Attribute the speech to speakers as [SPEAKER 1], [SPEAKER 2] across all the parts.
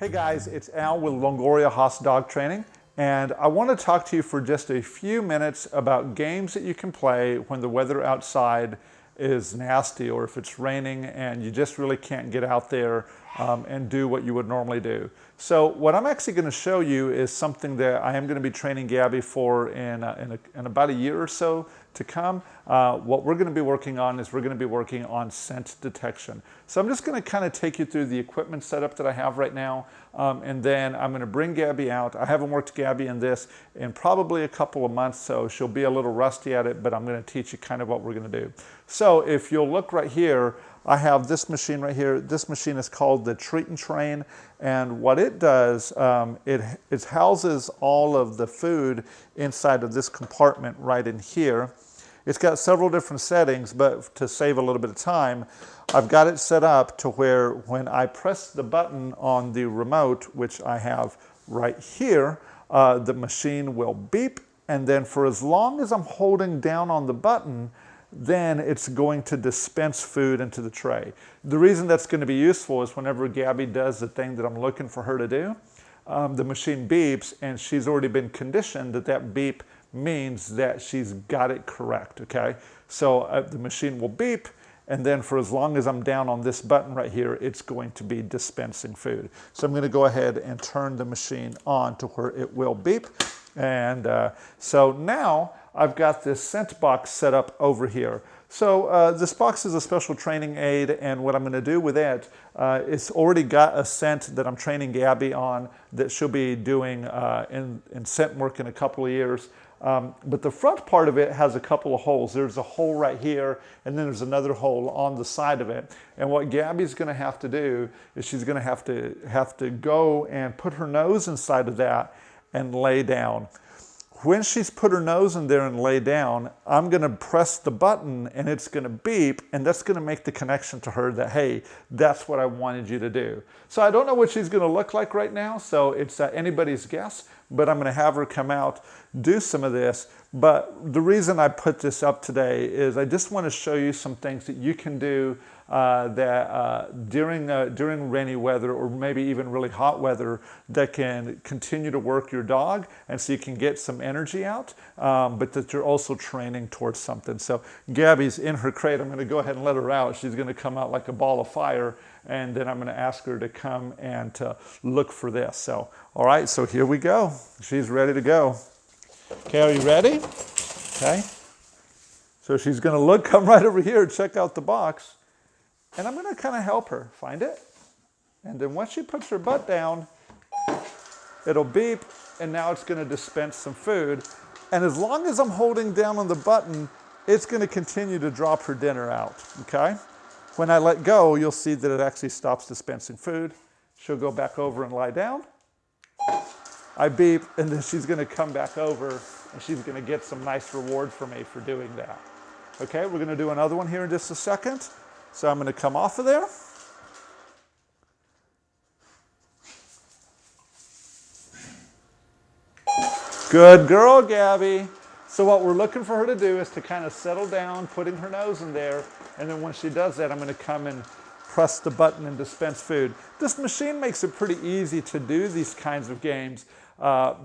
[SPEAKER 1] Hey guys, it's Al with Longoria Haas Dog Training, and I want to talk to you for just a few minutes about games that you can play when the weather outside is nasty or if it's raining and you just really can't get out there and do what you would normally do. So what I'm actually going to show you is something that I am going to be training Gabby for in about a year or so to come. What we're going to be working on is we're going to be working on scent detection. So I'm just going to kind of take you through the equipment setup that I have right now, and then I'm going to bring Gabby out. I haven't worked Gabby in this in probably a couple of months, so she'll be a little rusty at it, but I'm going to teach you kind of what we're going to do. So if you'll look right here, I have this machine right here. This machine is called the Treat and Train, and what it does, it houses all of the food inside of this compartment right in here. It's got several different settings, but to save a little bit of time, I've got it set up to where when I press the button on the remote, which I have right here, the machine will beep, and then for as long as I'm holding down on the button, then it's going to dispense food into the tray. The reason that's going to be useful is whenever Gabby does the thing that I'm looking for her to do, the machine beeps, and she's already been conditioned that that beep means that she's got it correct, okay? So the machine will beep, and then for as long as I'm down on this button right here, it's going to be dispensing food. So I'm going to go ahead and turn the machine on to where it will beep. And so now I've got this scent box set up over here. So this box is a special training aid, and what I'm going to do with it, it's already got a scent that I'm training Gabby on that she'll be doing in scent work in a couple of years. But the front part of it has a couple of holes. There's a hole right here, and then there's another hole on the side of it. And what Gabby's going to have to do is she's going to have to go and put her nose inside of that and lay down. When she's put her nose in there and lay down, I'm going to press the button and it's going to beep, and that's going to make the connection to her that, hey, that's what I wanted you to do. So I don't know what she's going to look like right now, so it's anybody's guess, but I'm going to have her come out, do some of this. But the reason I put this up today is I just want to show you some things that you can do during rainy weather or maybe even really hot weather that can continue to work your dog, and so you can get some energy out, but that you're also training towards something. So Gabby's in her crate. I'm going to go ahead and let her out. She's going to come out like a ball of fire, and then I'm going to ask her to come and to look for this. So, all right, so here we go. She's ready to go. Okay, are you ready? Okay. So she's going to look, come right over here, check out the box. And I'm going to kind of help her find it. And then once she puts her butt down, it'll beep, and now it's going to dispense some food. And as long as I'm holding down on the button, it's going to continue to drop her dinner out, okay? When I let go, you'll see that it actually stops dispensing food. She'll go back over and lie down. I beep, and then she's going to come back over, and she's going to get some nice reward for me for doing that. Okay, we're going to do another one here in just a second. So I'm going to come off of there. Good girl, Gabby. So what we're looking for her to do is to kind of settle down, putting her nose in there, and then when she does that, I'm going to come and press the button and dispense food. This machine makes it pretty easy to do these kinds of games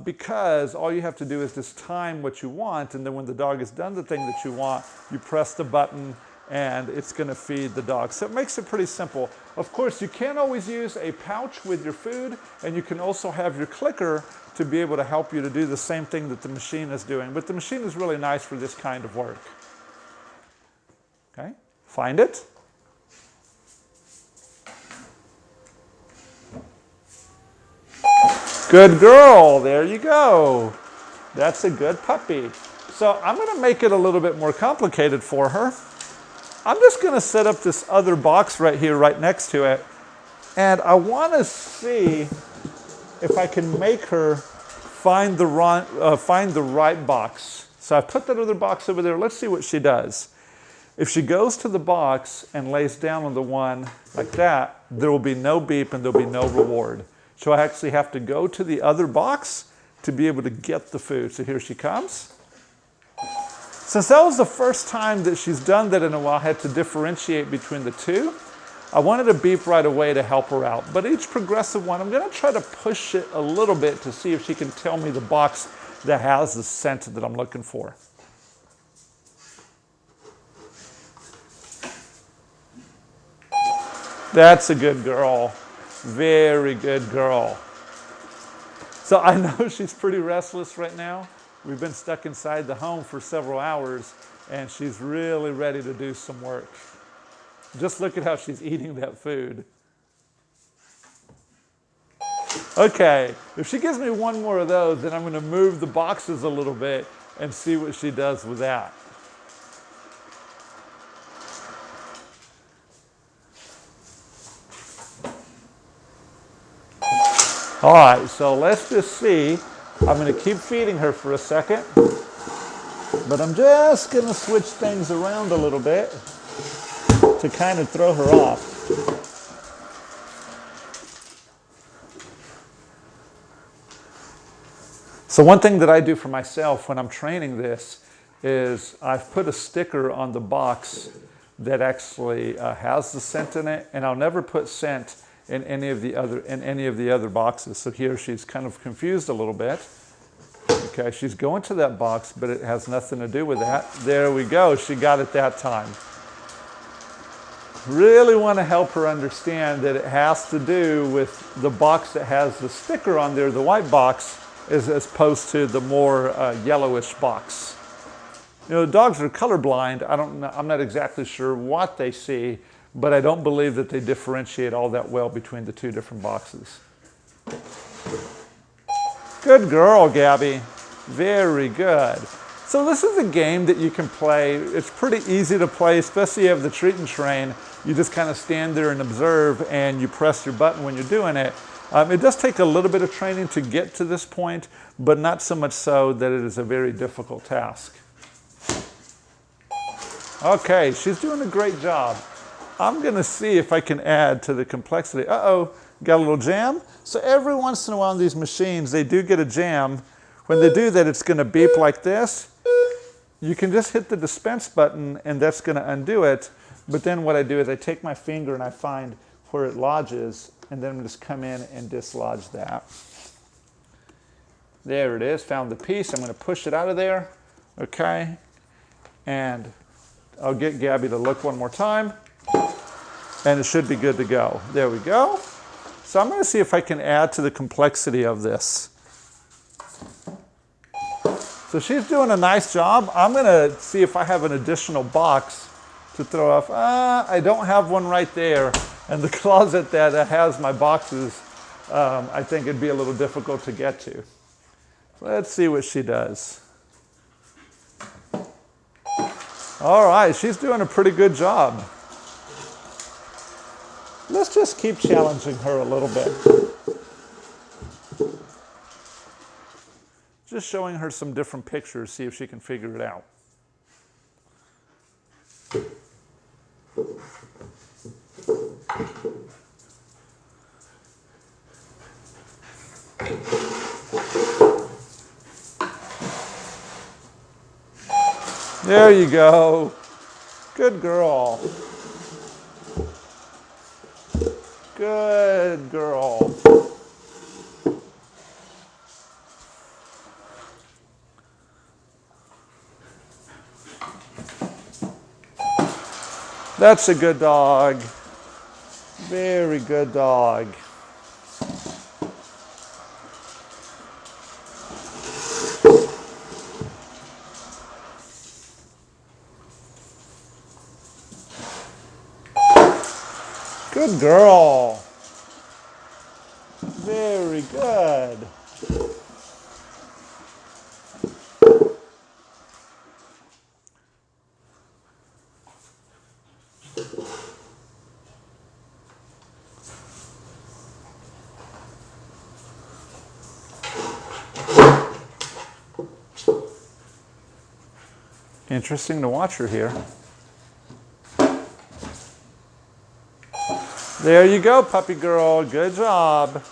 [SPEAKER 1] because all you have to do is just time what you want, and then when the dog has done the thing that you want, you press the button and it's going to feed the dog. So it makes it pretty simple. Of course, you can't always use a pouch with your food, and you can also have your clicker to be able to help you to do the same thing that the machine is doing. But the machine is really nice for this kind of work. Okay, find it. Good girl, there you go. That's a good puppy. So I'm going to make it a little bit more complicated for her. I'm just going to set up this other box right here, right next to it, and I want to see if I can make her find the right box. So I put that other box over there. Let's see what she does. If she goes to the box and lays down on the one like that, there will be no beep and there'll be no reward. So I actually have to go to the other box to be able to get the food. So here she comes. Since that was the first time that she's done that in a while, I had to differentiate between the two. I wanted to beep right away to help her out, but each progressive one, I'm gonna try to push it a little bit to see if she can tell me the box that has the scent that I'm looking for. That's a good girl. Very good girl. So I know she's pretty restless right now. We've been stuck inside the home for several hours, and she's really ready to do some work. Just look at how she's eating that food. Okay, if she gives me one more of those, then I'm going to move the boxes a little bit and see what she does with that. All right, so let's just see. I'm going to keep feeding her for a second, but I'm just going to switch things around a little bit to kind of throw her off. So one thing that I do for myself when I'm training this is I've put a sticker on the box that actually has the scent in it, and I'll never put scent in any of the other boxes. So here she's kind of confused a little bit. Okay, she's going to that box, but it has nothing to do with that. There we go, she got it that time. Really want to help her understand that it has to do with the box that has the sticker on there, the white box, as opposed to the more yellowish box. You know, dogs are colorblind. I'm not exactly sure what they see, but I don't believe that they differentiate all that well between the two different boxes. Good girl, Gabby. Very good. So this is a game that you can play. It's pretty easy to play, especially if you have the treat and train. You just kind of stand there and observe, and you press your button when you're doing it. It does take a little bit of training to get to this point, but not so much so that it is a very difficult task. Okay, she's doing a great job. I'm going to see if I can add to the complexity. Uh-oh, got a little jam? So every once in a while on these machines, they do get a jam. When they do that, it's going to beep like this. You can just hit the dispense button, and that's going to undo it. But then what I do is I take my finger and I find where it lodges, and then I'm just come in and dislodge that. There it is, found the piece. I'm going to push it out of there, okay? And I'll get Gabby to look one more time, and it should be good to go. There we go. So I'm going to see if I can add to the complexity of this. So she's doing a nice job. I'm going to see if I have an additional box to throw off. I don't have one right there. And the closet that has my boxes, I think it'd be a little difficult to get to. Let's see what she does. All right, she's doing a pretty good job. Let's just keep challenging her a little bit. Just showing her some different pictures, see if she can figure it out. There you go. Good girl. Good girl. That's a good dog. Very good dog. Good girl. Very good. Interesting to watch her here. There you go, puppy girl. Good job.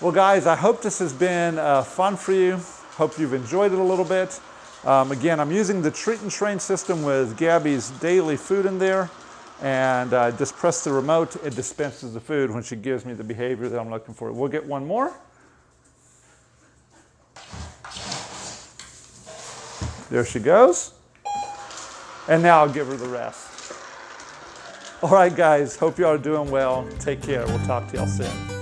[SPEAKER 1] Well, guys, I hope this has been fun for you. Hope you've enjoyed it a little bit. Again, I'm using the treat and train system with Gabby's daily food in there. and just press the remote. It dispenses the food when she gives me the behavior that I'm looking for. We'll get one more. There she goes. And now I'll give her the rest. All right, guys, hope you all are doing well. Take care. We'll talk to y'all soon.